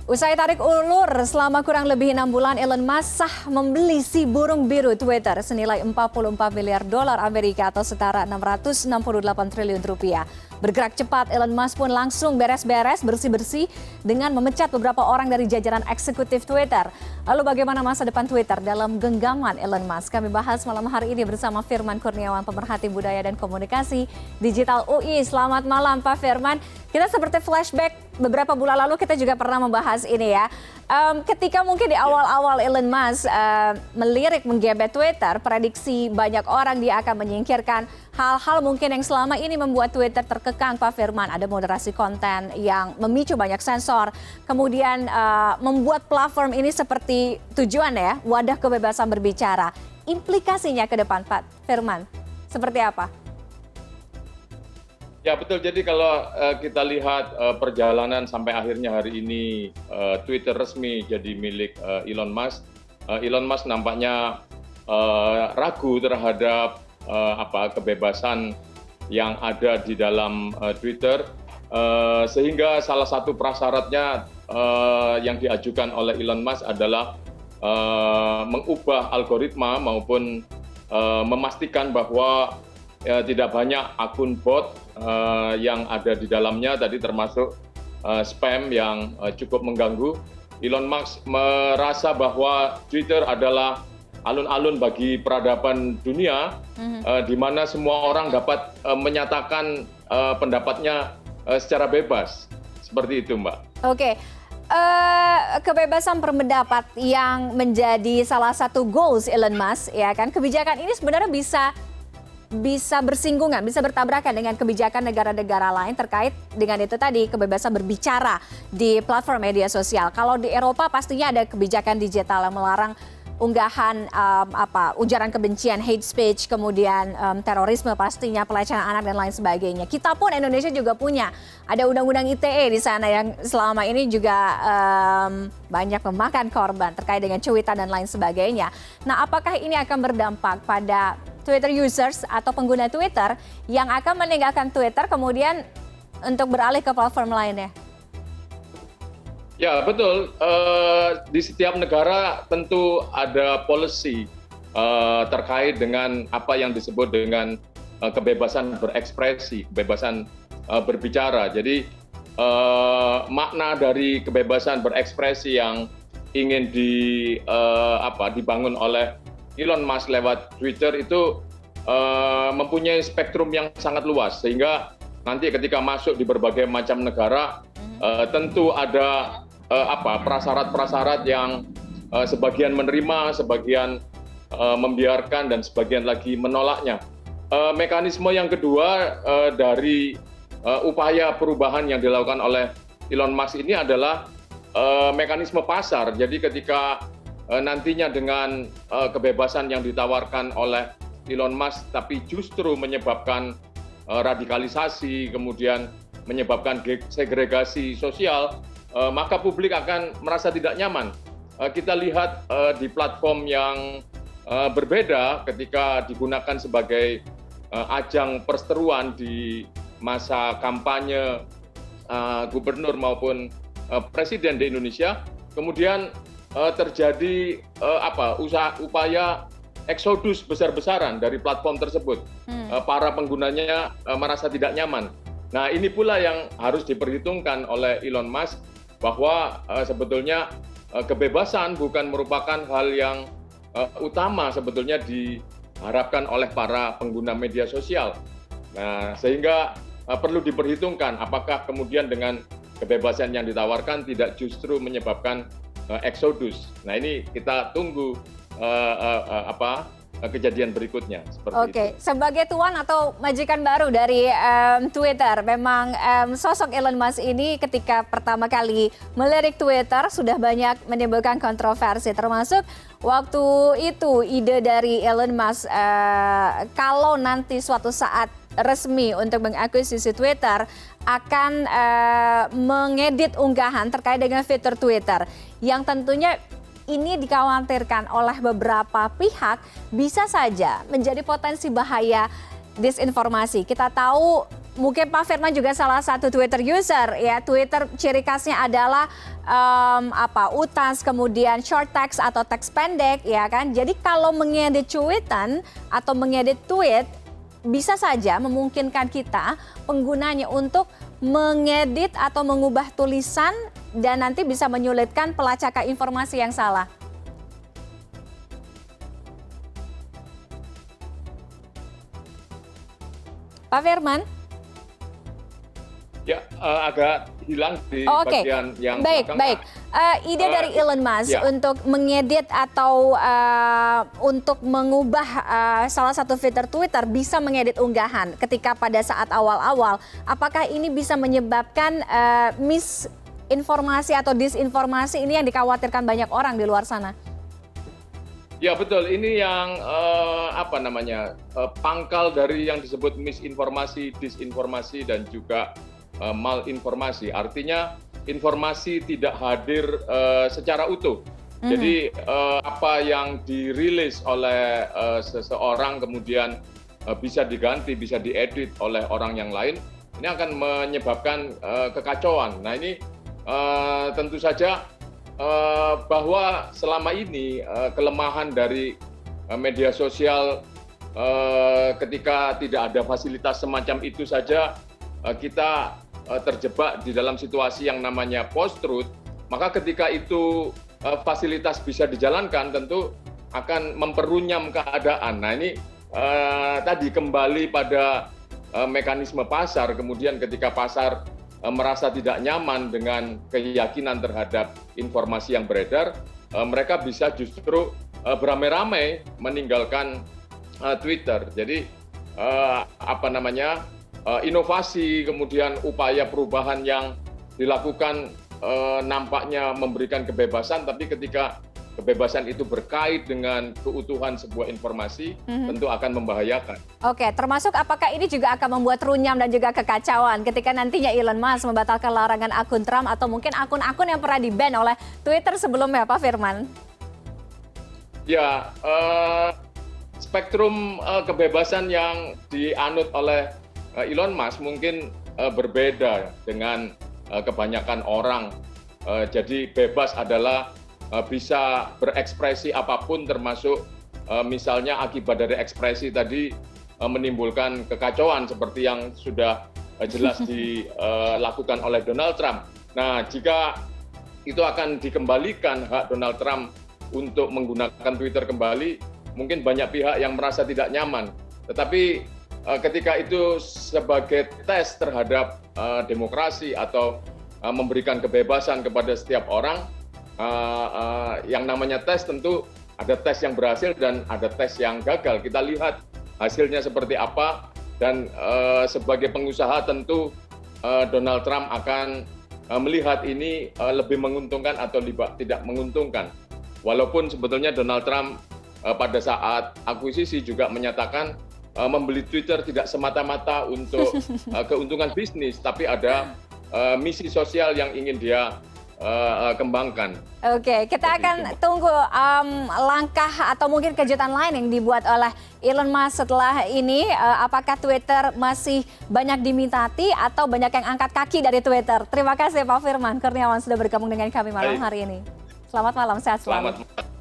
Usai tarik ulur selama kurang lebih 6 bulan, Elon Musk sah membeli si burung biru Twitter senilai 44 miliar dolar Amerika atau setara 668 triliun rupiah. Bergerak cepat, Elon Musk pun langsung beres-beres, bersih-bersih dengan memecat beberapa orang dari jajaran eksekutif Twitter. Lalu bagaimana masa depan Twitter dalam genggaman Elon Musk? Kami bahas malam hari ini bersama Firman Kurniawan, pemerhati budaya dan komunikasi digital UI. Selamat malam Pak Firman. Kita seperti flashback beberapa bulan lalu kita juga pernah membahas ini ya. Ketika mungkin di awal-awal Elon Musk melirik menggebet Twitter, prediksi banyak orang dia akan menyingkirkan hal-hal mungkin yang selama ini membuat Twitter terkekang, Pak Firman. Ada moderasi konten yang memicu banyak sensor, kemudian membuat platform ini seperti tujuan ya, wadah kebebasan berbicara. Implikasinya ke depan, Pak Firman, seperti apa? Ya betul, jadi kalau kita lihat perjalanan sampai akhirnya hari ini Twitter resmi jadi milik Elon Musk. Elon Musk nampaknya ragu terhadap kebebasan yang ada di dalam Twitter, sehingga salah satu prasyaratnya yang diajukan oleh Elon Musk adalah mengubah algoritma maupun memastikan bahwa tidak banyak akun bot yang ada di dalamnya, tadi termasuk spam yang cukup mengganggu. Elon Musk merasa bahwa Twitter adalah alun-alun bagi peradaban dunia, di mana semua orang dapat menyatakan pendapatnya secara bebas. Seperti itu, Mbak. Oke. Kebebasan berpendapat yang menjadi salah satu goals Elon Musk, ya kan? Kebijakan ini sebenarnya bisa bersinggungan, bisa bertabrakan dengan kebijakan negara-negara lain terkait dengan itu tadi, kebebasan berbicara di platform media sosial. Kalau di Eropa pastinya ada kebijakan digital yang melarang unggahan ujaran kebencian, hate speech, kemudian terorisme pastinya, pelecehan anak dan lain sebagainya. Kita pun Indonesia juga punya, ada undang-undang ITE di sana yang selama ini juga banyak memakan korban terkait dengan cuitan dan lain sebagainya. Nah, apakah ini akan berdampak pada Twitter users atau pengguna Twitter yang akan meninggalkan Twitter kemudian untuk beralih ke platform lainnya? Ya betul, di setiap negara tentu ada policy terkait dengan apa yang disebut dengan kebebasan berekspresi, kebebasan berbicara. Jadi makna dari kebebasan berekspresi yang ingin dibangun oleh Elon Musk lewat Twitter itu mempunyai spektrum yang sangat luas, sehingga nanti ketika masuk di berbagai macam negara tentu ada prasyarat-prasyarat yang sebagian menerima, sebagian membiarkan, dan sebagian lagi menolaknya. Mekanisme yang kedua dari upaya perubahan yang dilakukan oleh Elon Musk ini adalah mekanisme pasar. Jadi ketika nantinya dengan kebebasan yang ditawarkan oleh Elon Musk, tapi justru menyebabkan radikalisasi, kemudian menyebabkan segregasi sosial, maka publik akan merasa tidak nyaman. Kita lihat di platform yang berbeda ketika digunakan sebagai ajang perseteruan di masa kampanye gubernur maupun presiden di Indonesia, kemudian terjadi upaya eksodus besar-besaran dari platform tersebut. Para penggunanya merasa tidak nyaman. Nah, ini pula yang harus diperhitungkan oleh Elon Musk, bahwa sebetulnya kebebasan bukan merupakan hal yang utama sebetulnya diharapkan oleh para pengguna media sosial. Nah, sehingga perlu diperhitungkan apakah kemudian dengan kebebasan yang ditawarkan tidak justru menyebabkan eksodus. Nah, ini kita tunggu kejadian berikutnya. Oke, sebagai tuan atau majikan baru dari Twitter, memang sosok Elon Musk ini ketika pertama kali melirik Twitter sudah banyak menimbulkan kontroversi, termasuk waktu itu ide dari Elon Musk kalau nanti suatu saat resmi untuk mengakuisisi Twitter akan mengedit unggahan terkait dengan fitur Twitter yang tentunya ini dikhawatirkan oleh beberapa pihak bisa saja menjadi potensi bahaya disinformasi. Kita tahu mungkin Pak Firman juga salah satu Twitter user ya. Twitter ciri khasnya adalah utas, kemudian short text atau teks pendek ya kan. Jadi kalau mengedit cuitan atau mengedit tweet bisa saja memungkinkan kita penggunanya untuk mengedit atau mengubah tulisan dan nanti bisa menyulitkan pelacakan informasi yang salah. Pak Firman? Ya, agak hilang di bagian yang baik, belakang. baik. Ide dari Elon Musk ya. untuk mengedit atau untuk mengubah salah satu fitur Twitter bisa mengedit unggahan ketika pada saat awal-awal. Apakah ini bisa menyebabkan misinformasi atau disinformasi ini yang dikhawatirkan banyak orang di luar sana? Ya betul, ini yang pangkal dari yang disebut misinformasi, disinformasi dan juga malinformasi. Artinya informasi tidak hadir secara utuh. Jadi apa yang dirilis oleh seseorang kemudian bisa diganti, bisa diedit oleh orang yang lain, ini akan menyebabkan kekacauan. Nah ini tentu saja bahwa selama ini kelemahan dari media sosial ketika tidak ada fasilitas semacam itu saja kita terjebak di dalam situasi yang namanya post-truth, maka ketika itu fasilitas bisa dijalankan tentu akan memperunyam keadaan. Nah ini tadi kembali pada mekanisme pasar, kemudian ketika pasar merasa tidak nyaman dengan keyakinan terhadap informasi yang beredar, mereka bisa justru beramai-ramai meninggalkan Twitter. Jadi inovasi kemudian upaya perubahan yang dilakukan nampaknya memberikan kebebasan, tapi ketika kebebasan itu berkait dengan keutuhan sebuah informasi, tentu akan membahayakan. Oke, termasuk apakah ini juga akan membuat runyam dan juga kekacauan ketika nantinya Elon Musk membatalkan larangan akun Trump atau mungkin akun-akun yang pernah di-ban oleh Twitter sebelumnya, Pak Firman? Ya, spektrum kebebasan yang dianut oleh Elon Musk mungkin berbeda dengan kebanyakan orang. Jadi bebas adalah bisa berekspresi apapun, termasuk misalnya akibat dari ekspresi tadi menimbulkan kekacauan seperti yang sudah jelas dilakukan oleh Donald Trump. Nah, jika itu akan dikembalikan hak Donald Trump untuk menggunakan Twitter kembali, mungkin banyak pihak yang merasa tidak nyaman. Tetapi ketika itu sebagai tes terhadap demokrasi atau memberikan kebebasan kepada setiap orang, yang namanya tes tentu ada tes yang berhasil dan ada tes yang gagal. Kita lihat hasilnya seperti apa, dan sebagai pengusaha tentu Donald Trump akan melihat ini lebih menguntungkan atau tidak menguntungkan. Walaupun sebetulnya Donald Trump pada saat akuisisi juga menyatakan membeli Twitter tidak semata-mata untuk keuntungan bisnis, tapi ada misi sosial yang ingin dia kembangkan. Oke, kita akan tunggu langkah atau mungkin kejutan lain yang dibuat oleh Elon Musk setelah ini. Apakah Twitter masih banyak diminati atau banyak yang angkat kaki dari Twitter? Terima kasih Pak Firman Kurniawan sudah bergabung dengan kami malam hari ini. Selamat malam, sehat selalu. Selamat malam.